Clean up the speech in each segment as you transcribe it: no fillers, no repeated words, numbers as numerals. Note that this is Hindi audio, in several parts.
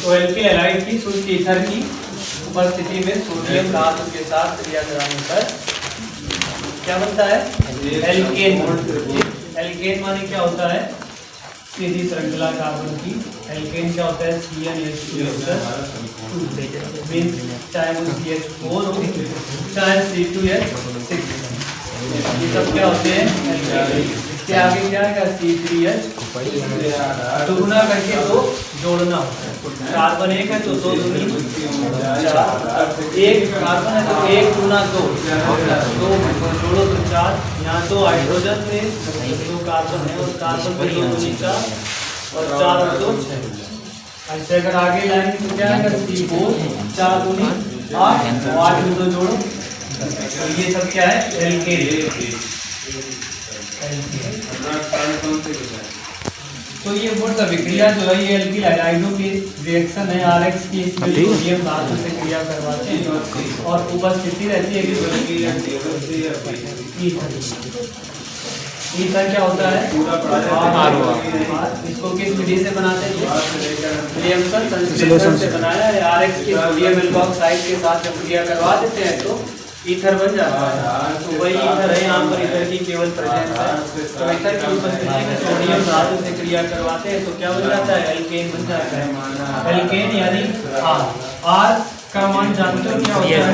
तो एल्किल हैलाइड की शुद्ध ईथर की उपस्थिति में सोडियम धातु के साथ क्रिया कराने पर क्या बनता है? एल्केन। एल्केन माने क्या होता है? सीधी श्रृंखला कार्बन की। एल्केन क्या होता है? CnH2 चाहे वो CH4 हो चाहे C2H6, ये सब क्या होते हैं? इसके आगे क्या है? C3H, तो गुना करके दो जोड़ना होता है। कार्बन एक है तो दो दूनी चार, एक कार्बन है तो एक गुना दो, दो जोड़ो तो चार। यहाँ दो हाइड्रोजन थे, दो कार्बन है और कार्बन पे दो दूनी चार और चार और दो छह। ऐसे अगर आगे लाएंगे तो क्या है? C4 चार दूनी 8 और 8 में दो जोड़ो, तो ये सब क्या है? एल्केन। तो ये बहुत सा विक्रिया जो है ये एल्किल हैलाइडों की रिएक्शन है RX की, इसमें सोडियम धातु से क्रिया करवाते हैं और उपस्थिति रहती है ईथर क्या होता है? इसको किस विधि से बनाते हैं? विलियमसन संश्लेषण से बनाया है। RX की सोडियम एल्कोक्साइड के साथ जब क्रिया करवा देते हैं तो ईथर बन जाता है। तो वही ईथर है, यहाँ पर ईथर की केवल प्रेजेंस है। तो ईथर की उपस्थिति में सोडियम धातु से क्रिया करवाते हैं तो क्या बन जाता है? एल्केन बन जाता है। एल्केन यानी R का मान जानते हो क्या होता है?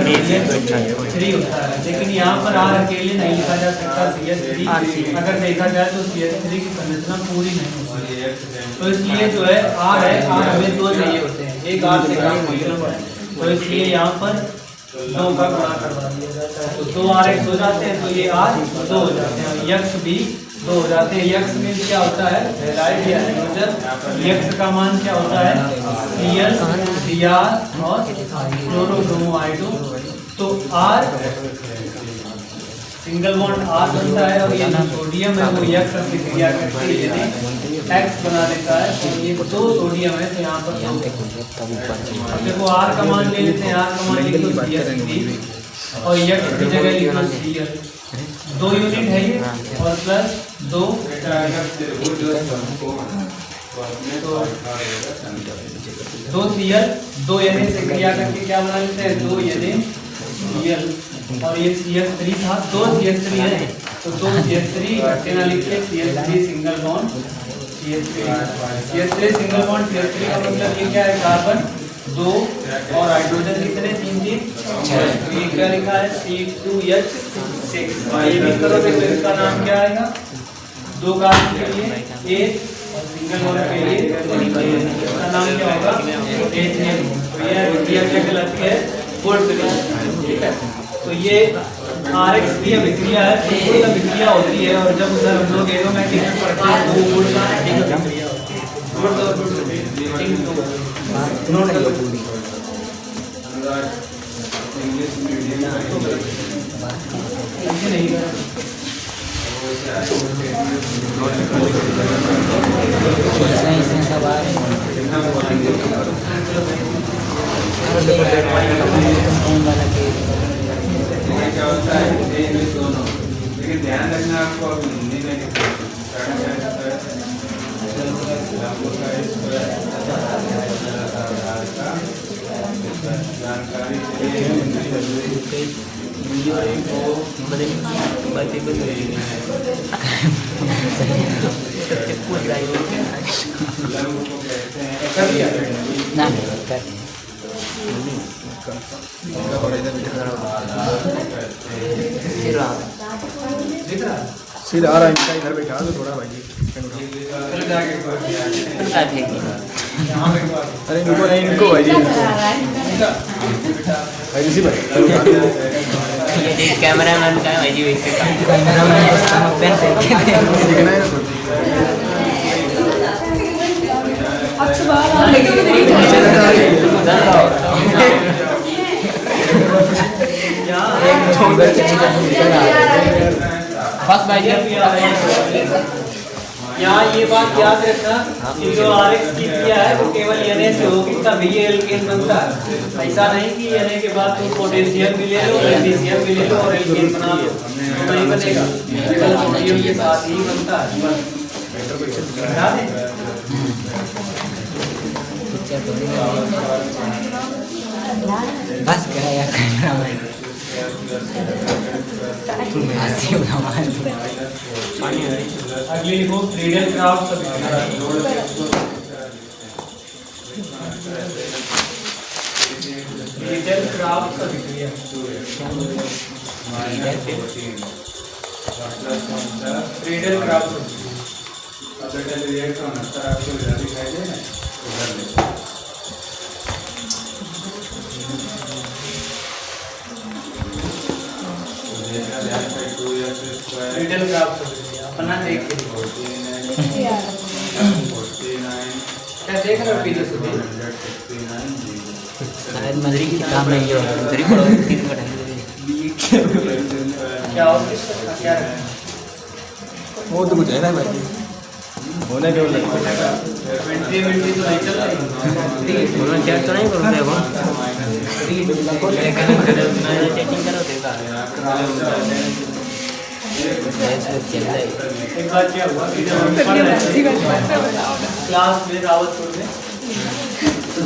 3 होता है, लेकिन यहाँ पर R अकेले नहीं लिखा जा सकता। CH3 अगर देखा जाए तो CH3 की संरचना पूरी नहीं होती है, तो इसलिए जो है R है, R हमें दो चाहिए होते हैं, एक R से काम मतलब है, तो इसलिए यहाँ पर दो का गुणा करवा दिया जाता है, तो 2 RX हो जाते हैं, तो ये R 2 हो जाते हैं। यक्स भी 2 हो जाते हैं। यक्स में क्या होता है? हैलाइड या हाइड्रोजन। यक्स का मान क्या होता है? Cl, Cr और क्लोरोब्रोमोआइडो। तो R सिंगल बॉन्ड R बनता है और ये जो सोडियम है वो यक्स से क्रिया करके ये X बना देता है, तो ये 2 सोडियम है, तो यहाँ पर देखो R का मान ले लेते हैं। R का मान लिख दो CH3 और यक्स की जगह लिख दो Cl, 2 यूनिट है ये और प्लस 2 2 Cl, 2 Na से क्रिया करके क्या बना लेते हैं? 2 NaCl और ये CH3 था, 2 CH3 है तो 2 CH3 घटे ना लिखिए, CH3 single bond CH3 single bond CH3 का मतलब ये क्या है? कार्बन 2 और हाइड्रोजन कितने? 3 6। ये क्या लिखा है? C2H6। ये भी करोगे तो इसका नाम क्या आएगा? 2 कार्बन के लिए 1 और सिंगल बॉन्ड के लिए इसका नाम क्या होगा? एथेन। तो ये विक्रिया क्या कहलाती है? ठीक है, तो ये RX की विक्रिया है, तो विक्रिया होती है और जब उधर हम लोग एरोमेटिक में पढ़ते हैं वो विक्रिया होती क्या होता है? दोनों, लेकिन ध्यान रखना आपको अब हिंदी में जानकारी सीधा आ रहा है इनका, इधर बैठा दो थोड़ा भाई जी। अरे इनको नहीं, इनको भाई जी, भाई जी भाई कैमरामैन का है भाई जी, वैसे कैमरामैन पेन से दिखना है ना फर्स्ट भाई यहाँ ये बात याद रखना कि जो RX की क्रिया है वो केवल Na से होगी तभी ये एल्केन बनता है। ऐसा नहीं कि Na के बाद तुम पोटेशियम भी ले लो, मैग्नीशियम भी ले लो और एल्केन बना लो, तो नहीं बनेगा। केवल सोडियम के साथ ही बनता है। पिक्चर थोड़ी ना बस कराया कैमरामैन तुम्हें हंसी हमारे अगली लिखो क्रीडल क्राफ्ट क्रीडल क्राफ्ट अभिक्रिया क्रीडल क्राफ्ट रिएक्ट होना सर आपको इधर दिखाई दे ना उधर देखो क्रीडल क्राफ्ट अपना देख के क्या देख रहे हो पीछे से शायद मंदिर की किताब नहीं हो उधर ही पढ़ो 3 घंटे क्या और क्या वो तो कुछ है ना भाई होने के लिए 20 मिनट तो नहीं चल रही बोलना क्या तो नहीं करूँगा वो चैटिंग करो देखा एक बार क्या हुआ कि जब हम पढ़ रहे थे क्लास में रावतपुर में तो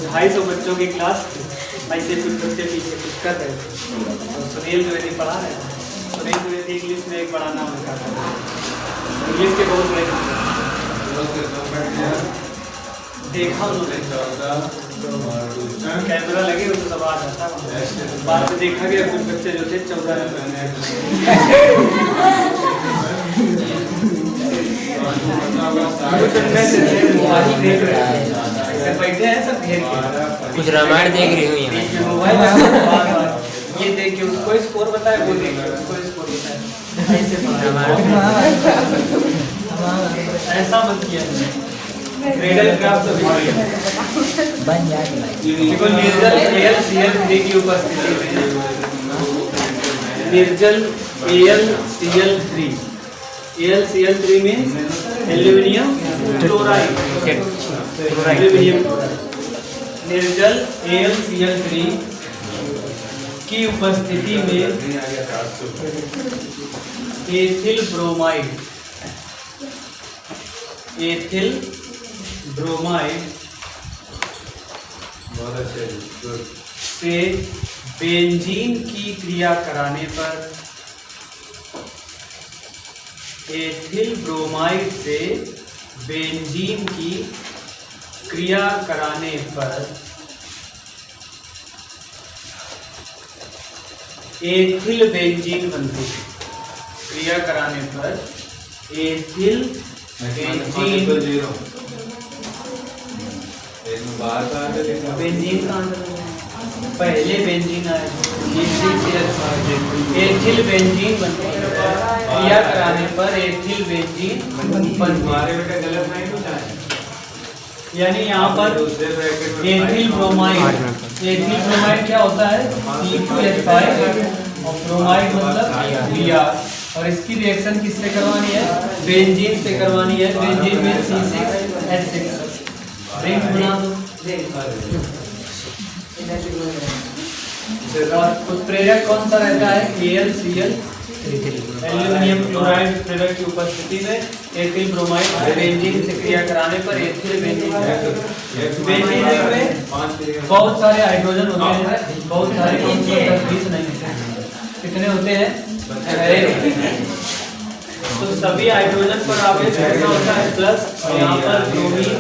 250 बच्चों की क्लास थी ऐसे कुछ बच्चे पीछे कुछ कर रहे थे तो सुनील द्विवेदी पढ़ा रहे थे सुनील द्विवेदी इंग्लिश में एक बड़ा नाम लिखा था इंग्लिश के बहुत बड़े देखा उन्होंने कैमरा लगे तो सब आ जाता बाद में देखा गया कुछ बच्चे जो थे 14 बैठे हैं सब घेर के कुछ रामायण देख रही हुई है मोबाइल ये देख के उसको स्कोर बताए वो देख के उसको स्कोर बताए ऐसा मत किया क्रीडल क्राफ्ट बन जाएगी देखो निर्जल AlCl3 की उपस्थिति में निर्जल AlCl3 AlCl3 means aluminium chloride निर्जल AlCl3 की उपस्थिति में एथिल ब्रोमाइड से बेंजीन की क्रिया कराने पर एथिल ब्रोमाइड से बेंजीन की क्रिया कराने पर एथिल बेंजीन बनती है क्रिया कराने पर एथिल बेंजीन बेंजीन कहाँ पहले बेंजीन आया एथिल बेंजीन बनती है क्रिया कराने पर एथिल बेंजीन बनती है यानी यहाँ पर एथिल ब्रोमाइड क्या होता है C2H5 और ब्रोमाइड मतलब Br और इसकी रिएक्शन किससे करवानी है बेंजीन से करवानी है बेंजीन में C6H6 रिंग बना दो और उत्प्रेरक कौन सा रहता है AlCl एल्यूमिनियम क्लोराइड उत्प्रेरक की उपस्थिति में एथिल ब्रोमाइड बेंजीन से क्रिया कराने पर एथिल बेंजीन में बहुत सारे हाइड्रोजन होते हैं बहुत सारे 10-20 नहीं कितने होते हैं तो सभी हाइड्रोजन पर आवेश कैसा होता है प्लस और यहाँ पर ब्रोमीन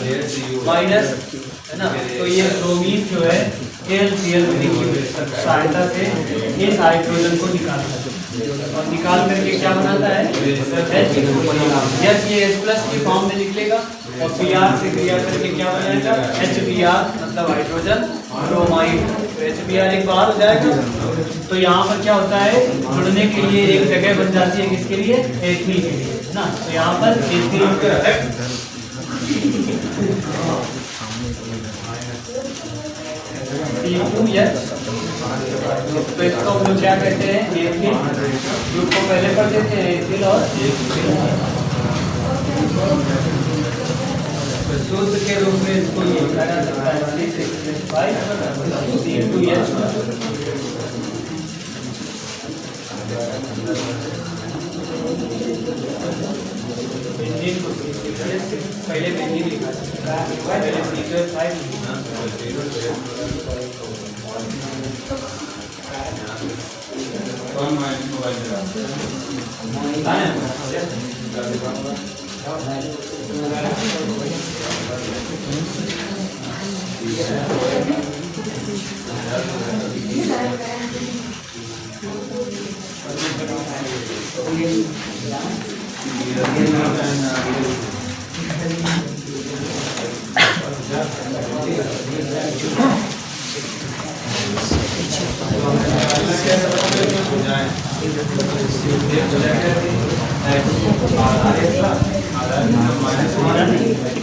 माइनस है ना तो ये ब्रोमीन जो है AlCl की सहायता से इस हाइड्रोजन को निकालता है और निकाल करके क्या बनाता है H ये H+ की फॉर्म में निकलेगा और Br से क्रिया करके क्या बनेगा HBr मतलब हाइड्रोजन ब्रोमाइड HBr एक बार हो जाएगा तो यहाँ पर क्या होता है जुड़ने के लिए एक जगह बन जाती है किसके लिए एथिल के लिए ना तो यहाँ पर एथिल तो इसको हम लोग क्या कहते हैं एथिल ग्रुप को पहले पढ़ देते हैं एथिल और शुद्ध के रूप में इसको ये कहा जा सकता है C2H बेंजीन को पहले बेंजीन लिखा था, पहले C12 कौन मोबाइल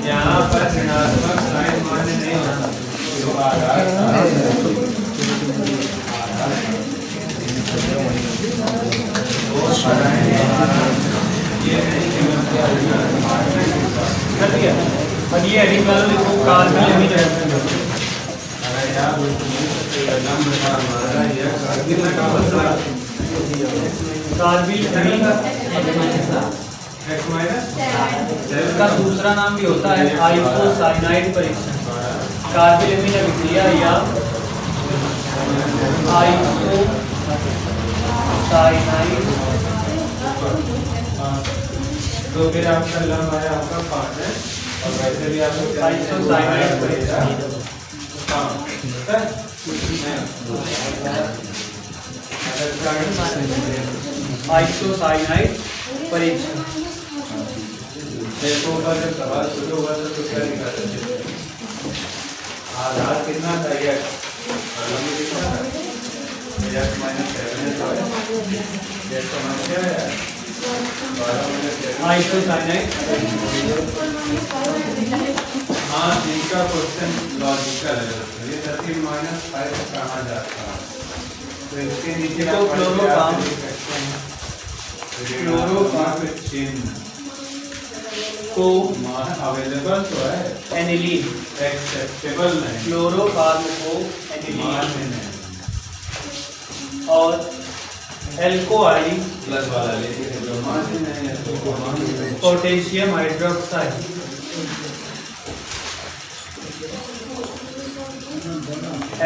यहाँ पर ऋणात्मक साइन मान्य नहीं होता, तो आधार और ये एडिकल को कार में लेनी चाहिए। इसका दूसरा नाम भी होता है आइसोसाइनाइड परीक्षण, कार्बोलेमिन अभिक्रिया या आइसोसाइनाइड। तो फिर आपका लंब है आपका 5 है और वैसे भी आपको आइसोसाइनाइड परीक्षण, आइसोसाइनाइड परीक्षण। देखो का जब सवाल शुरू हुआ तो क्या लिखा था? आधार कितना था? कितना था? समस्या है आइसोसाइनाइड। हाँ, इनका क्वेश्चन लॉजिकल है। ये 13-5 कहाँ जाता है? तो इसके नीचे तो क्लोरोफॉर्म चिन्ह को अवेलेबल तो है, एनिलीन, एक्सेप्टेबल नहीं, क्लोरोफॉर्म को एनिलीन और एल्कोहल प्लस वाला लेकिन नहीं है तो potassium hydroxide,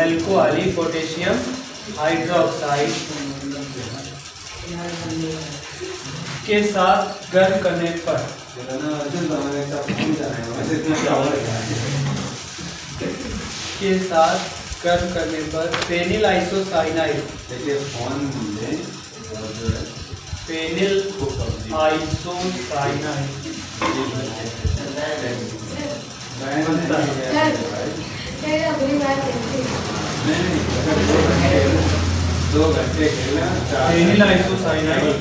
alcohol potassium hydroxide के साथ गर्म करने पर फेनिल आइसोसाइनाइड, फेनिल आइसोसाइनाइड 2 घंटे खेलना, फेनिल आइसोसाइनाइड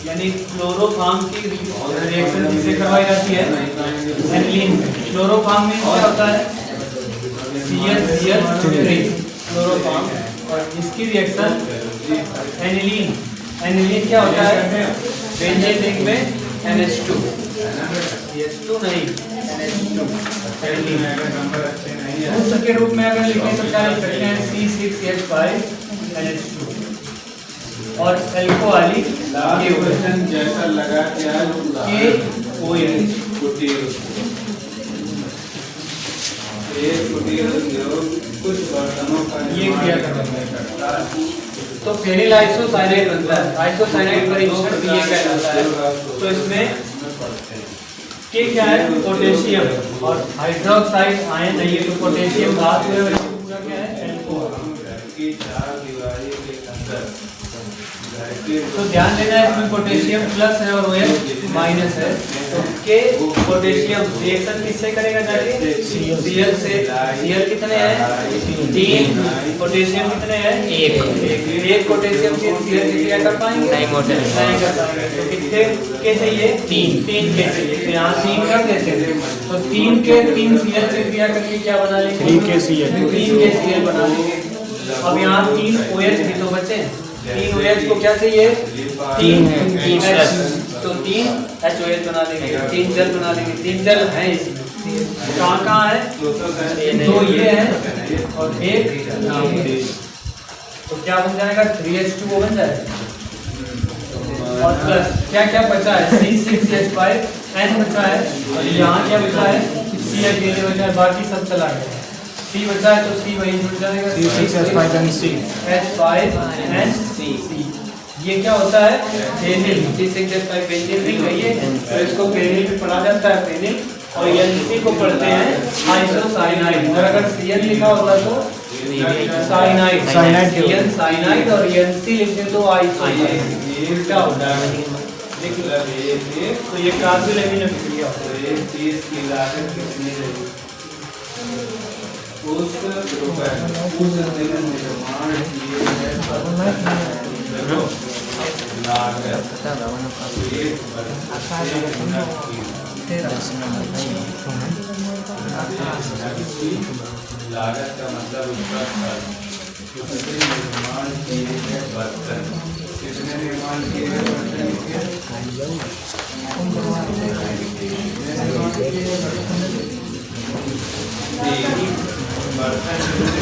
यानी क्लोरोफॉर्म की रिएक्शन जिससे करवाई जाती है एनिलीन। क्लोरोफॉर्म में क्या होता है? CH3 क्लोरोफॉर्म, और इसकी रिएक्शन एनिलीन। एनिलीन क्या होता है? बेंजीन रिंग में NH2, CH2 नहीं NH2, एनिलीन। नंबर अच्छे नहीं है सूत्र के रूप में अगर लिखें तो क्या लिख सकते हैं? C6H5 NH2 और एल्कोहल क्वेश्चन जैसा लगा क्या KOH कुटीर उद्योग कुछ बर्तनों का ये क्रिया करता है तो फेनिल आइसोसाइनाइड बनता है। आइसोसाइनाइड परीक्षण भी ये कहलाता है। तो इसमें के क्या है? पोटेशियम और हाइड्रोक्साइड आयन है, ये तो पोटेशियम धातु है, पूरा क्या है? एल्कोहल। की 4 दीवारी के अंदर तो ध्यान देना है इसमें पोटेशियम प्लस है और OH माइनस है। तो के पोटेशियम रिएक्शन किससे करेगा जाके? Cl से। Cl कितने हैं? 3। पोटेशियम कितने हैं? 1 पोटेशियम से Cl की क्रिया कर पाएंगे? नहीं कर पाएंगे। तो कितने के चाहिए? 3 के चाहिए। तो यहाँ 3 कर देते हैं तो 3 के 3 Cl से क्रिया करके क्या बना लेंगे? 3 के Cl बना लेंगे। अब यहाँ 3 OH भी तो बचे हैं। 3 OH को क्या चाहिए? 3 H, तो 3 HOH बना लेंगे, 3 जल बना लेंगे। 3 जल है इसमें, कहाँ है? 2 ये है और 1 तो क्या बन जाएगा? 3H2O बन जाएगा। और प्लस क्या क्या बचा है C6H5 N बचा है और यहाँ क्या बचा है C अकेले बचा है, बाकी सब चला गया। C बचा है तो C वही जुड़ जाएगा C6H5NC H5NC। ये क्या होता है फेनिल, C6H5 बेंजीन रिंग है ये, तो इसको फेनिल भी पढ़ा जाता है फेनिल, और NC को पढ़ते हैं आइसोसाइनाइड। और अगर CN लिखा होगा तो साइनाइड, CN साइनाइड और NC लिखते तो आइसोसाइनाइड। क्या होता है देखिए, तो ये कार्बोलेमिन अभिक्रिया होता है। इस चीज की लागत कितनी रहेगी? उस दिन निर्माण किए गए लागत का मतलब उसका उससे निर्माण किए गए बर्तन, किसने निर्माण किए गए बर्तन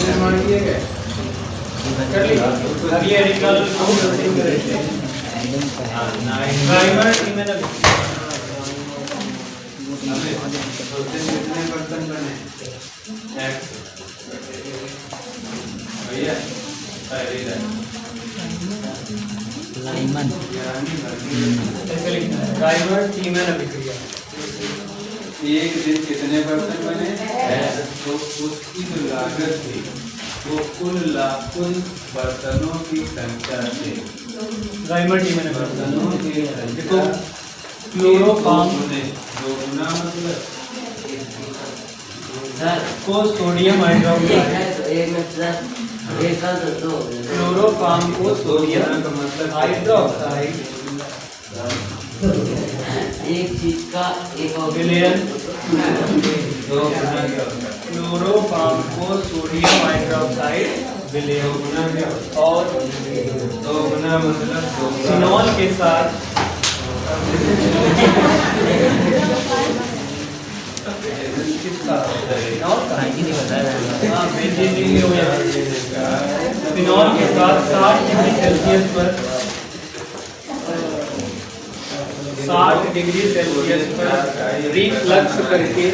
निर्माण किए गए कर लिया। अब ये एडिकल प्राइमर टीमेन कितने बर्तन बने? भैया ऐसे लिखना है प्राइमर टीमेन अभिक्रिया। एक दिन कितने बर्तन बने? तो उसकी जो लागत थी वो कुल बर्तनों की संख्या थी। प्राइमर टीमेन बर्तनों की देखो क्लोरोफॉर्म दो गुना मतलब को सोडियम हाइड्रोक्साइड, क्लोरोफॉर्म को सोडियम का मतलब हाइड्रोक्साइड एक चीज का एक विलयन, दो गुना क्या होता है? क्लोरोफॉर्म को सोडियम हाइड्रोक्साइड विलयन गुना क्या होता और है? दो गुना मतलब दो गुना। फिनॉल के साथ किसका फिनॉल का हाँ बेंजीन रिंग हो जाएगा। फिनॉल के साथ 60 डिग्री सेल्सियस पर 60 डिग्री सेल्सियस पर रिफ्लक्स करके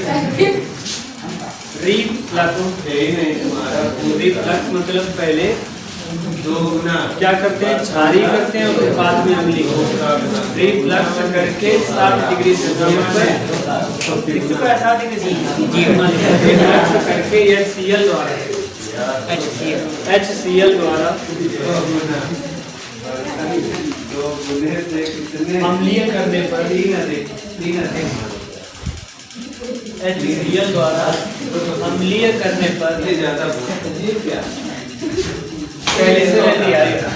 रिफ्लक्स मतलब पहले दो गुना क्या करते हैं छारी करते हैं उसके बाद में अगली रिफ्लक्स करके 60 डिग्री सेल्सियस पर रिफ्लक्स करके HCl द्वारा दो गुने से कितने अम्लीय करने पर HCl द्वारा अम्लीय करने पर ये ज्यादा ये क्या सैलिसिल आएगा।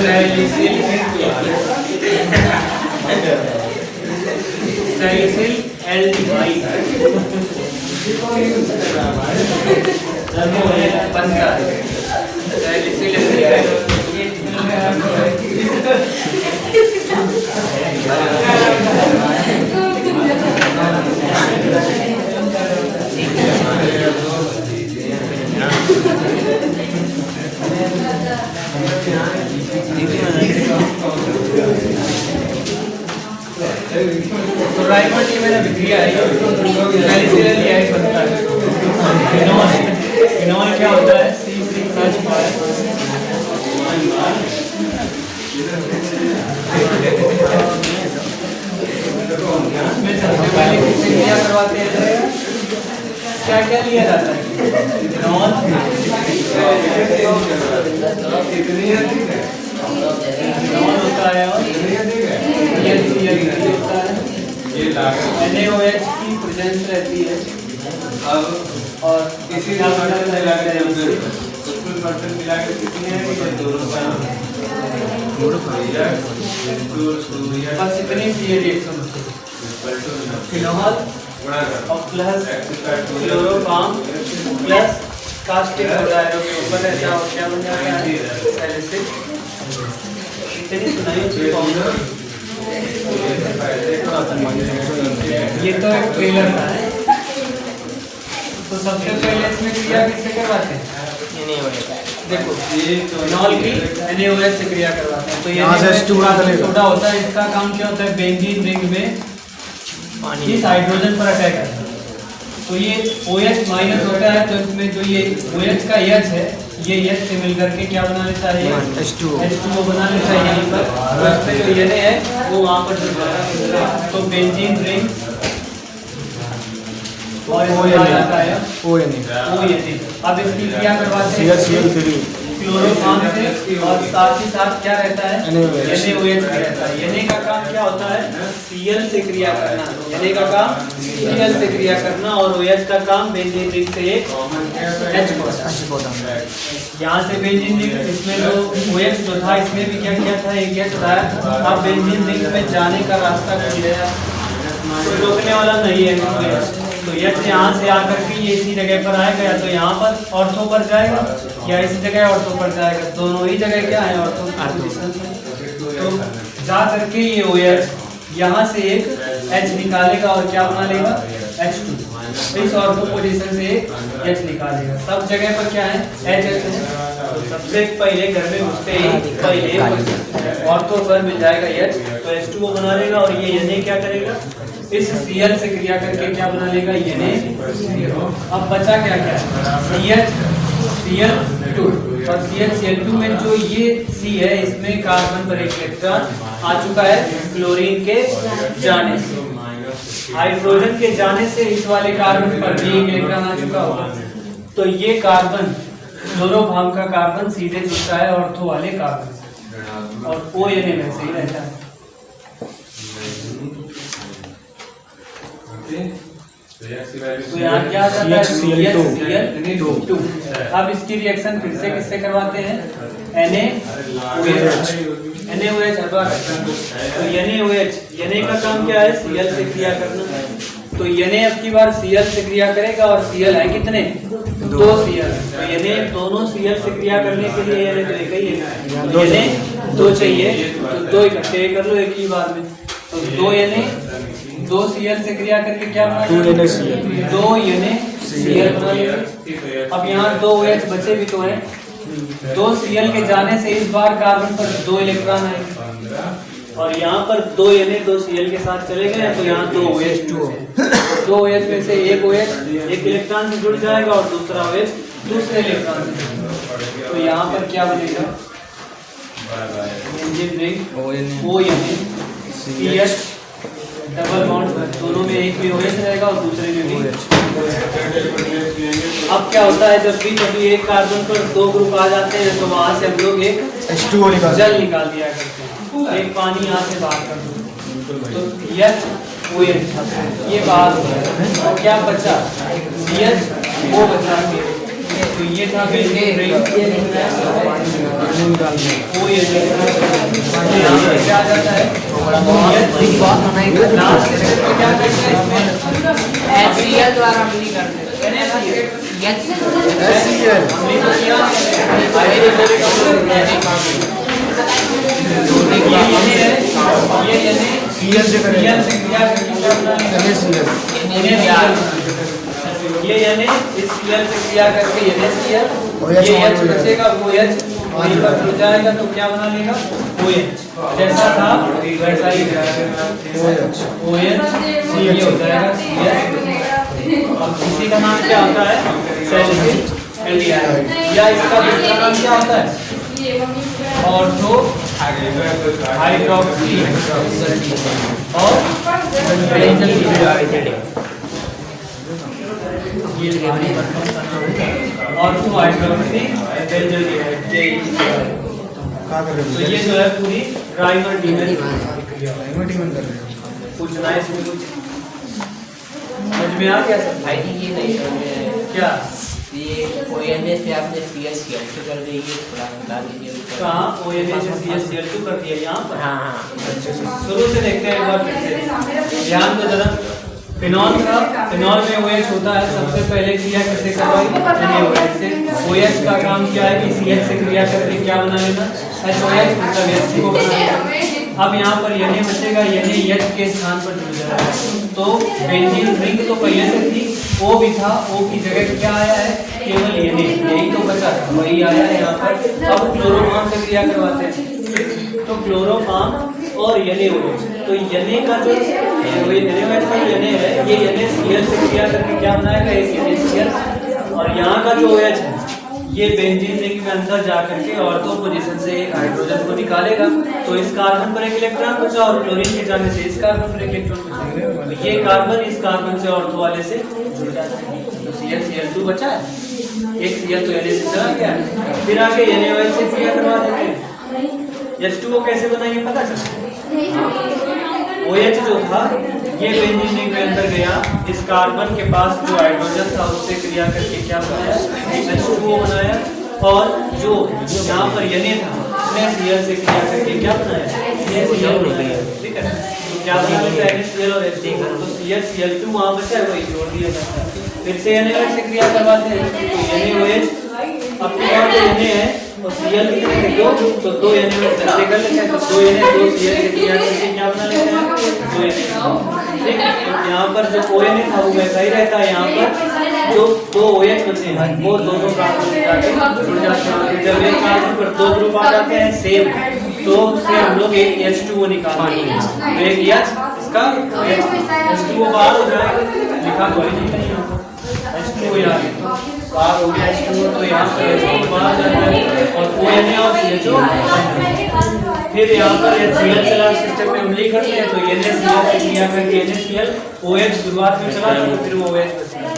सैलिसिल एल्डिहाइड बनता है। सैलिसिल एल्डिहाइड तो राइमर की मैंने विक्रिया है सैलिसिल एल्डिहाइड बनता है। फिनॉल क्या होता है C6H5 इसमें सबसे पहले किससे क्रिया करवाते हैं? क्या क्या लिया जाता है? फिनॉल फिनॉल होता है और HCl होता है। ये लागत NaOH की प्रेजेंस रहती है अब और किसी का बर्तन की लागत कुल बर्तन की लागत कितनी है? बस इतनी सी रिएक्शन होती है। फिनॉल और plus chloroform plus caustic soda ऊपर रहता है और क्या बन जाता है सैलिसिल। इतनी सुनाई थी ये तो एक ट्रेलर था। तो सबसे पहले इसमें क्रिया किससे करवाते हैं? देखो एक फिनॉल की NaOH से क्रिया करवाते हैं तो ये यहाँ से H2O निकलेगा। छोटा होता है। इसका काम क्या होता है, बेंजीन रिंग में पानी इस हाइड्रोजन पर अटैक करता है। तो ये OH माइनस होता है, तो इसमें जो ये OH का H है, ये H से मिलकर के क्या बना लेता है, ये H2O बना लेता है यहीं पर। तो इसमें जो Na है वो वहाँ पर जुड़ जाता है। तो बेंजीन रिंग और इसमें आ जाता है ONA। अब इसकी क्रिया करवाते हैं CH3 क्लोरोफॉर्म से, और साथ ही साथ क्या रहता है, NaOH रहता है। Na का काम क्या होता है, Cl से क्रिया करना। Na का काम Cl से क्रिया करना, और OH का काम बेंजीन रिंग से एक H को हटाना। यहाँ से बेंजीन रिंग, इसमें जो OH जो था इसमें भी क्या किया था, एक H उठाया। अब बेंजीन रिंग में जाने का रास्ता खुल गया, कोई रोकने वाला नहीं है। तो H यहाँ से आकर के ये इसी जगह पर आएगा, या तो यहाँ पर ऑर्थो पर जाएगा या इसी जगह ऑर्थो पर जाएगा। दोनों ही जगह क्या है, ऑर्थो पोजीशन। तो जा करके ये OH यहाँ से एक H निकालेगा और क्या बना लेगा, H2। इस ऑर्थो पोजीशन से एक H निकालेगा। सब जगह पर क्या है, H है। सबसे पहले घर में घुसते ही पहले ऑर्थो पर मिल जाएगा H, तो H2O बना लेगा। और ये Na क्या करेगा, इस Cl से क्रिया करके क्या बना लेगा, Na। अब बचा क्या क्या है, Cl2, और Cl2 में जो ये C है, इसमें कार्बन पर एक इलेक्ट्रॉन आ चुका है क्लोरीन के जाने से। हाइड्रोजन के जाने से इस वाले कार्बन पर भी एक इलेक्ट्रॉन आ चुका होगा। तो ये कार्बन, क्लोरोफॉर्म का कार्बन सीधे जुड़ता है ऑर्थो वाले कार्बन से, और ONA में से ही रहता है। तो यहाँ क्या आता है, CH2। अब इसकी रिएक्शन फिर से किससे करवाते हैं, NaOH। तो Na का काम क्या है, Cl से क्रिया करना। तो Na अब की बार Cl से क्रिया करेगा, और Cl है कितने, 2 Cl। तो Na दोनों Cl से क्रिया करने के लिए Na तो एक ही है, Na 2 चाहिए, तो 2 इकट्ठे कर लो एक ही बार में। तो 2 Na 2 Cl से क्रिया करके क्या बना, 2 NaCl बना लिया। अब यहाँ 2 OH बचे भी तो हैं। 2 Cl के जाने से इस बार कार्बन पर 2 इलेक्ट्रॉन आएंगे, और यहाँ पर 2 Na 2 Cl के साथ चले गए, तो यहाँ 2 OH में से एक OH एक इलेक्ट्रॉन से जुड़ जाएगा, और दूसरा OH दूसरे इलेक्ट्रॉन से। तो यहाँ पर क्या बनेगा, ONA डबल बॉन्ड, दोनों में एक भी OH रहेगा और दूसरे में भी। अब क्या होता है, जब भी एक कार्बन पर 2 ग्रुप आ जाते हैं, तो वहां से हम लोग एक H2O जल निकाल दिया करते हैं, एक पानी यहाँ से बाहर कर दो, तो HOH ये बाहर हो गया। तो क्या बचा, CHO बचा। तो ये था बेंजीन रिंग, यहाँ पे क्या आ जाता है, लास्ट स्टेप पे क्या करते हैं, इसमें HCl द्वारा मिली करते ये यानी इस Cl से क्रिया करके NaCl, ये H बचेगा, वो H वहीं पर जुड़ जाएगा, तो क्या बना लेगा, OH। जैसा था वैसा ही OH ये हो जाएगा Cl। अब इसी का नाम क्या होता है, सैलिसिलिक एल्डिहाइड, या इसका दूसरा नाम क्या होता है, ऑर्थो हाइड्रोक्सी और ऑर्थो हाइड्रोक्सी बेंजोइड। तो ये जो है पूरी राइमर डीमन पूछना है, इसमें कुछ समझ में आ गया सब? भाई जी ये नहीं समझ में आया। क्या ये ONA से आपने CH2 कर दी, ये थोड़ा बता दीजिए। कहाँ ONA से CH2 कर दिया, यहाँ पर? हाँ हाँ, शुरू से देखते हैं एक बार फिर से, ध्यान दो जरा। फिनॉल में OH होता है, सबसे पहले क्रिया किससे करवाई, NaOH से। OH का काम क्या है कि CH से क्रिया करके क्या बना लेना, HOH, मतलब HCO बना लेना। अब यहाँ पर Na बचेगा, Na H के स्थान पर जुड़ जाएगा। तो बेंजीन रिंग तो पहले से थी, O भी था, O की जगह क्या आया है, केवल Na, यही तो बचा था, वही आया है यहाँ पर। अब क्लोरोफॉर्म से क्रिया करवाते हैं, तो क्लोरोफॉर्म और NaOH, तो Na का जो NaOH का जो Na है, ये NaCl से क्रिया करके क्या बनाएगा, एक NaCl, और यहाँ का जो OH है ये बेंजीन रिंग में अंदर जाकर के ऑर्थो पोजीशन से एक हाइड्रोजन को निकालेगा। तो इस कार्बन पर एक इलेक्ट्रॉन बचा और क्लोरीन के जाने से इस कार्बन पर एक इलेक्ट्रॉन बचा। तो ये कार्बन इस कार्बन से ऑर्थो वाले से जुड़ जाता है, तो ClCl2 बचा है, एक Cl तो Na से चला गया। फिर आगे NaOH से क्रिया करवा देते हैं। H2O कैसे बना ये पता चला। OH जो था ये बेंजीन रिंग में अंदर गया, इस कार्बन के पास जो हाइड्रोजन था उससे क्रिया करके क्या बनाया, H2O बनाया। और जो यहाँ पर Na था उसने Cl से क्रिया करके क्या बनाया, ClCl बनाया। ठीक है, तो क्या बना NaCl और H2O, तो ClCl2 वहाँ बचा है, वही जोड़ दिया जाता है। फिर से NaOH से क्रिया करवाते हैं, तो NaOH अपने यहाँ पे Na है और Cl कितने दो, तो 2 NaOH कर लेते हैं, तो 2 Na 2 Cl से क्रिया करके क्या बना लेते हैं, 2 Na। ठीक है, तो यहाँ पर जो ONA था वो वैसा ही रहता है, यहाँ पर जो 2 OH होते हैं वो दोनों कार्बन से जाके जुड़ जाते हैं। जब एक कार्बन पर 2 ग्रुप आ जाते हैं सेम, तो उससे हम लोग एक H2O निकालते हैं, तो एक H इसका H2O बाहर हो जाएगा, लिखा कोई नहीं यहाँ पर H2O यार बाहर हो गया H2O, तो यहाँ पर H2O बाहर जाता है और ONA और CHO। फिर यहाँ पर HCl चला, सिस्टम में उंगली करते हैं, तो NaCl से क्रिया करके NaCl OH शुरुआत में चला, तो फिर वो OH बचेगा।